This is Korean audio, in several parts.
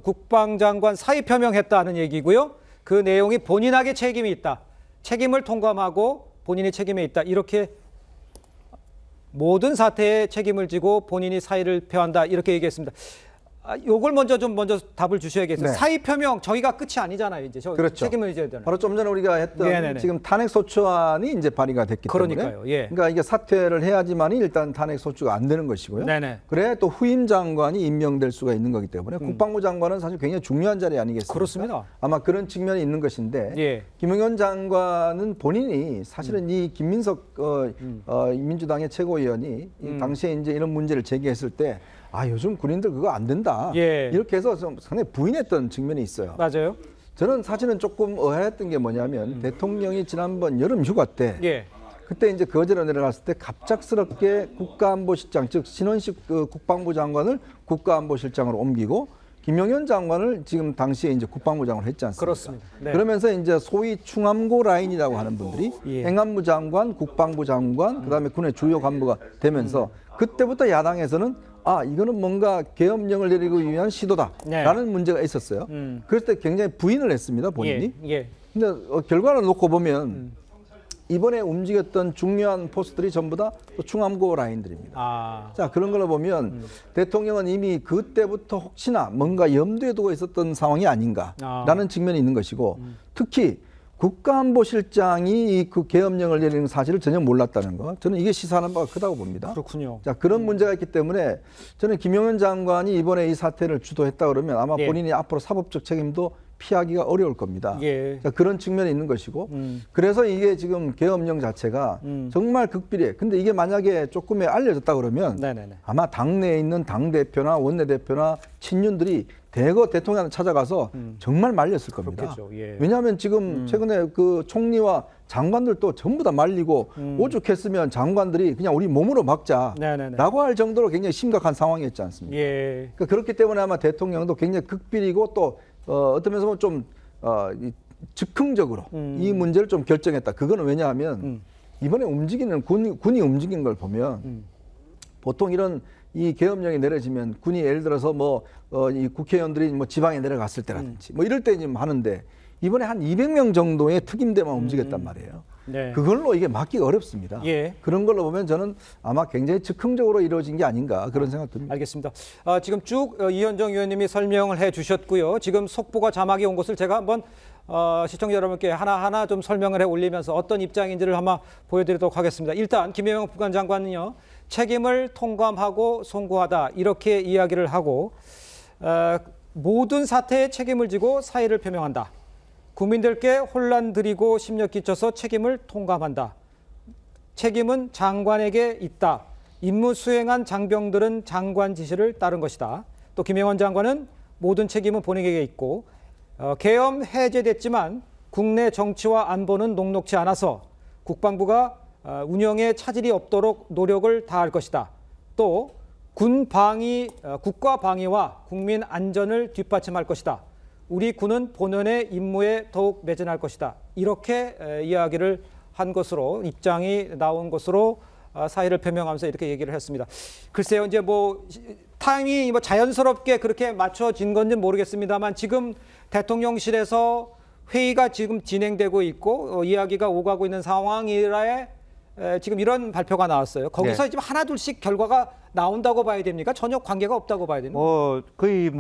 국방장관 사의 표명했다는 얘기고요. 그 내용이 본인에게 책임이 있다. 책임을 통감하고 본인이 책임에 있다. 이렇게 모든 사태에 책임을 지고 본인이 사의를 표한다. 이렇게 얘기했습니다. 요걸 먼저 답을 주셔야겠어요. 네. 사의 표명 저희가 끝이 아니잖아요. 이제 그렇죠. 책임을 져야 되는. 바로 좀 전에 우리가 했던 네네네. 지금 탄핵소추안이 이제 발의가 됐기 그러니까요. 때문에 예. 그러니까 이게 사퇴를 해야지만이 일단 탄핵소추가 안 되는 것이고요. 네네. 그래야 또 후임 장관이 임명될 수가 있는 거기 때문에 국방부 장관은 사실 굉장히 중요한 자리 아니겠습니까? 그렇습니다. 아마 그런 측면이 있는 것인데 예. 김용현 장관은 본인이 사실은 이 김민석 민주당의 최고위원이 이 당시에 이제 이런 문제를 제기했을 때 요즘 군인들 그거 안 된다. 예. 이렇게 해서 좀 상당히 부인했던 측면이 있어요. 맞아요. 저는 사실은 조금 의아했던 게 뭐냐면 대통령이 지난번 여름 휴가 때 예. 그때 이제 거제로 내려갔을 때 갑작스럽게 국가안보실장 즉 신원식 국방부 장관을 국가안보실장으로 옮기고 김용현 장관을 지금 당시에 이제 국방부 장관을 했지 않습니까? 그렇습니다. 네. 그러면서 이제 소위 충암고 라인이라고 하는 분들이 예. 행안부 장관, 국방부 장관, 그다음에 군의 주요 간부가 되면서 그때부터 야당에서는 이거는 뭔가 계엄령을 내리기 위한 시도다라는 네. 문제가 있었어요. 그럴 때 굉장히 부인을 했습니다, 본인이. 예. 근데 결과를 놓고 보면 이번에 움직였던 중요한 포스들이 전부 다 또 충암고 라인들입니다. 자, 그런 걸로 보면 대통령은 이미 그때부터 혹시나 뭔가 염두에 두고 있었던 상황이 아닌가라는 측면이 있는 것이고 특히 국가안보실장이 그 계엄령을 내리는 사실을 전혀 몰랐다는 거. 저는 이게 시사하는 바가 크다고 봅니다. 그렇군요. 자, 그런 문제가 있기 때문에 저는 김용현 장관이 이번에 이 사태를 주도했다 그러면 아마 예. 본인이 앞으로 사법적 책임도 피하기가 어려울 겁니다. 예. 자, 그런 측면이 있는 것이고 그래서 이게 지금 계엄령 자체가 정말 극비례. 근데 이게 만약에 조금에 알려졌다 그러면 네네네. 아마 아마 당내에 있는 당대표나 원내대표나 친윤들이 대거 대통령을 찾아가서 정말 말렸을 겁니다. 그렇겠죠. 예. 왜냐하면 지금 최근에 그 총리와 장관들도 전부 다 말리고 오죽했으면 장관들이 그냥 우리 몸으로 네네네. 막자라고 할 정도로 굉장히 심각한 상황이었지 않습니까? 예. 그러니까 그렇기 때문에 아마 대통령도 굉장히 극비리고 또 어떤 면에서 보면 좀 즉흥적으로 이 문제를 좀 결정했다. 그거는 왜냐하면 이번에 움직이는 군이 움직인 걸 보면 보통 이런 이 계엄령이 내려지면 군이 예를 들어서 이 국회의원들이 지방에 내려갔을 때라든지 이럴 때 지금 하는데 이번에 한 200명 정도의 특임대만 움직였단 말이에요. 네. 그걸로 이게 막기가 어렵습니다. 예. 그런 걸로 보면 저는 아마 굉장히 즉흥적으로 이루어진 게 아닌가 그런 생각 듭니다. 알겠습니다. 지금 쭉 이현정 의원님이 설명을 해 주셨고요. 지금 속보가 자막이 온 것을 제가 한번 시청자 여러분께 하나하나 좀 설명을 해 올리면서 어떤 입장인지를 한번 보여드리도록 하겠습니다. 일단 김영현 국방장관은요. 책임을 통감하고 송구하다 이렇게 이야기를 하고 모든 사태에 책임을 지고 사의를 표명한다. 국민들께 혼란 드리고 심려 끼쳐서 책임을 통감한다. 책임은 장관에게 있다. 임무 수행한 장병들은 장관 지시를 따른 것이다. 또 김영원 장관은 모든 책임은 본인에게 있고 계엄 해제됐지만 국내 정치와 안보는 녹록지 않아서 국방부가 운영에 차질이 없도록 노력을 다할 것이다. 또 국가 방위와 국민 안전을 뒷받침할 것이다. 우리 군은 본연의 임무에 더욱 매진할 것이다. 이렇게 이야기를 한 것으로 입장이 나온 것으로 사의를 표명하면서 이렇게 얘기를 했습니다. 글쎄요, 이제 타임이 자연스럽게 그렇게 맞춰진 건지 모르겠습니다만 지금 대통령실에서 회의가 지금 진행되고 있고 이야기가 오가고 있는 상황이라에 지금 이런 발표가 나왔어요. 거기서 네. 지금 하나둘씩 결과가 나온다고 봐야 됩니까? 전혀 관계가 없다고 봐야 됩니까? 거의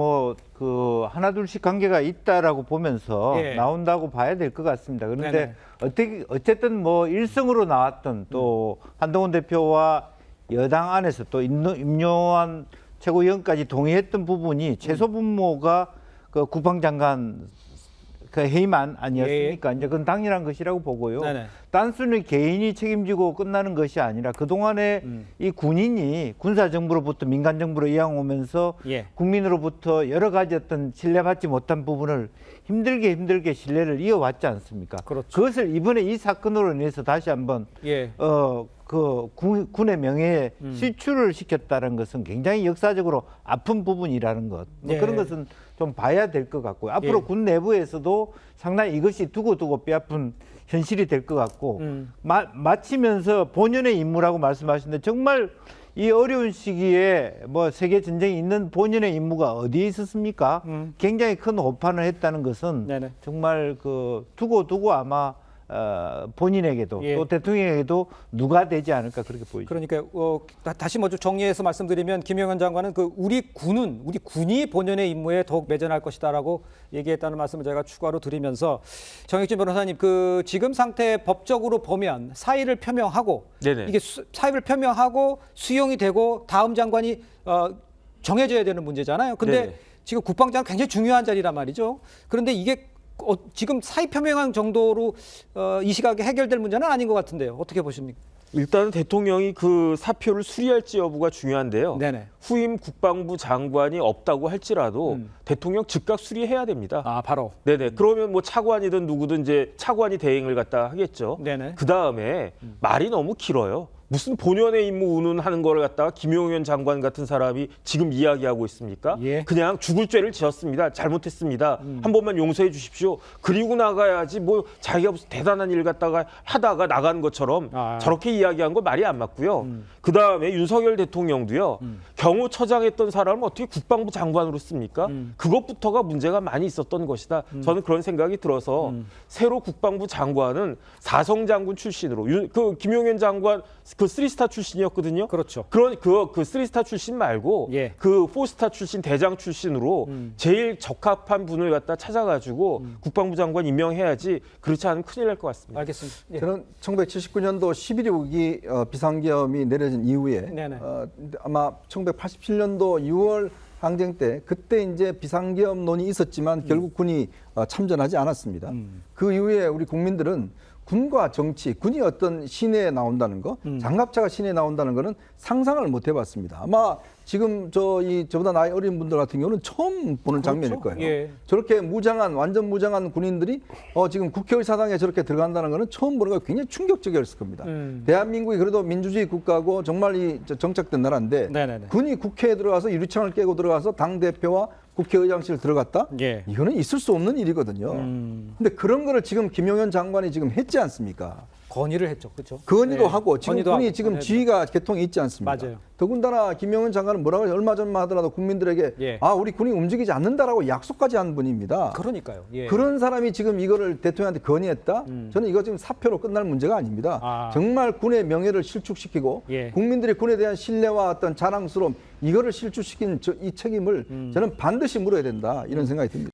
그 하나둘씩 관계가 있다라고 보면서 예. 나온다고 봐야 될 것 같습니다. 그런데 네네. 어쨌든 일성으로 나왔던 또 한동훈 대표와 여당 안에서 또 임요한 최고위원까지 동의했던 부분이 최소 분모가 그 국방장관 그 해임안 아니었습니까? 이제 그건 당연한 것이라고 보고요. 네네. 단순히 개인이 책임지고 끝나는 것이 아니라 그동안에 이 군인이 군사정부로부터 민간정부로 이양오면서 예. 국민으로부터 여러 가지 어떤 신뢰받지 못한 부분을 힘들게 신뢰를 이어왔지 않습니까? 그렇죠. 그것을 이번에 이 사건으로 인해서 다시 한번 예. 군의 명예에 실추를 시켰다는 것은 굉장히 역사적으로 아픈 부분이라는 것. 예. 그런 것은 좀 봐야 될 것 같고요. 앞으로 예. 군 내부에서도 상당히 이것이 두고두고 뼈아픈 현실이 될 것 같고 마치면서 본연의 임무라고 말씀하시는데 정말 이 어려운 시기에 뭐 세계 전쟁이 있는 본인의 임무가 어디에 있었습니까? 굉장히 큰 오판을 했다는 것은 네네. 정말 그 두고 아마 본인에게도 예. 또 대통령에게도 누가 되지 않을까 그렇게 보이죠. 그러니까 다시 먼저 정리해서 말씀드리면 김영현 장관은 그 우리 군이 본연의 임무에 더욱 매전할 것이다라고 얘기했다는 말씀을 제가 추가로 드리면서 정익진 변호사님 그 지금 상태 법적으로 보면 사의를 표명하고 네네. 이게 사의를 표명하고 수용이 되고 다음 장관이 정해져야 되는 문제잖아요. 근데 네네. 지금 국방장관 굉장히 중요한 자리란 말이죠. 그런데 이게 지금 사의 표명한 정도로 이 시각에 해결될 문제는 아닌 것 같은데요. 어떻게 보십니까? 일단은 대통령이 그 사표를 수리할지 여부가 중요한데요. 네네. 후임 국방부 장관이 없다고 할지라도 대통령 즉각 수리해야 됩니다. 아, 바로. 네네. 그러면 뭐 차관이든 누구든 이제 차관이 대행을 갖다 하겠죠. 네네. 그 다음에 말이 너무 길어요. 무슨 본연의 임무 운운하는 걸 갖다가 김용현 장관 같은 사람이 지금 이야기하고 있습니까? 예. 그냥 죽을 죄를 지었습니다. 잘못했습니다. 한 번만 용서해 주십시오. 그리고 나가야지 뭐 자기가 무슨 대단한 일 갖다가 하다가 나간 것처럼 저렇게 이야기한 거 말이 안 맞고요. 그 다음에 윤석열 대통령도요. 경호처장했던 사람을 어떻게 국방부 장관으로 씁니까? 그것부터가 문제가 많이 있었던 것이다. 저는 그런 생각이 들어서 새로 국방부 장관은 사성장군 출신으로 그 김용현 장관 그 3스타 출신이었거든요. 그렇죠. 그 3스타 출신 말고 예. 그 4스타 출신 대장 출신으로 제일 적합한 분을 갖다 찾아가지고 국방부 장관 임명해야지 그렇지 않으면 큰일 날 것 같습니다. 알겠습니다. 예. 저는 1979년도 11.25기 비상계엄이 내려진 이후에 네네. 아마 1987년도 6월 항쟁 때 그때 이제 비상계엄론이 있었지만 결국 군이 참전하지 않았습니다. 그 이후에 우리 국민들은 군과 정치, 군이 어떤 시내에 나온다는 거, 장갑차가 시내에 나온다는 거는 상상을 못 해봤습니다. 아마 지금 저보다 나이 어린 분들 같은 경우는 처음 보는 장면일 거예요. 예. 저렇게 완전 무장한 군인들이 지금 국회의사당에 저렇게 들어간다는 거는 처음 보는 거 굉장히 충격적이었을 겁니다. 대한민국이 그래도 민주주의 국가고 정말 정착된 나라인데 네네네. 군이 국회에 들어가서 유리창을 깨고 들어가서 당 대표와 국회의장실 들어갔다? 예. 이거는 있을 수 없는 일이거든요. 근데 그런 거를 지금 김용현 장관이 지금 했지 않습니까? 건의를 했죠. 그렇죠. 건의도 네. 하고 지금 건의도 군이 하고, 지금 건의도 지휘가 개통이 있지 않습니까? 맞아요. 더군다나 김용현 장관은 뭐라고 해요? 얼마 전만 하더라도 국민들에게 예. 우리 군이 움직이지 않는다라고 약속까지 한 분입니다. 그러니까요. 예. 그런 사람이 지금 이거를 대통령한테 건의했다? 저는 이거 지금 사표로 끝날 문제가 아닙니다. 정말 군의 명예를 실축시키고 예. 국민들이 군에 대한 신뢰와 어떤 자랑스러움 이거를 실축시킨 이 책임을 저는 반드시 물어야 된다 이런 생각이 듭니다.